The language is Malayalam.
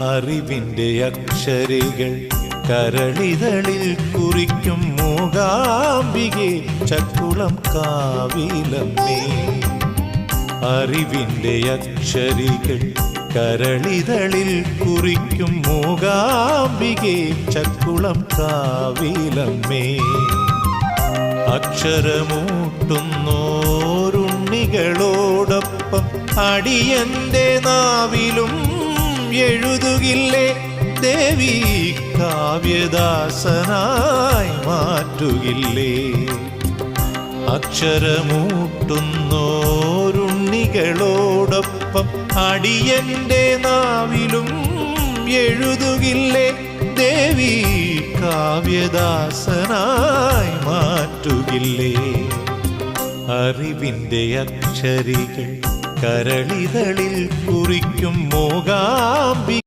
അറിവിൻ്റെ അക്ഷരികൾ കരളിതളിൽ കുറിക്കും മൂകാംബികെ ചക്കുളം കാവിലമ്മേ. അറിവിൻ്റെ അക്ഷരികൾ കരളിതളിൽ കുറിക്കും മൂകാംബികെ ചക്കുളം കാവിലമ്മേ. അക്ഷരമൂട്ടുന്നോരുണ്ണികളോടൊപ്പം അടിയന്റെ നാവിലും എഴുതുകില്ലേ ദേവി, കാവ്യദാസനായി മാറ്റുകില്ലേ. അക്ഷരമൂട്ടുന്നോരുണ്ണികളോടൊപ്പം അടിയന്റെ നാവിലും എഴുതുകില്ലേ ദേവി, കാവ്യദാസനായി മാറ്റുകില്ലേ. അറിവിൻ്റെ അക്ഷരികൾ കരളിതളിൽ കുറിക്കും മൂകാംബികെ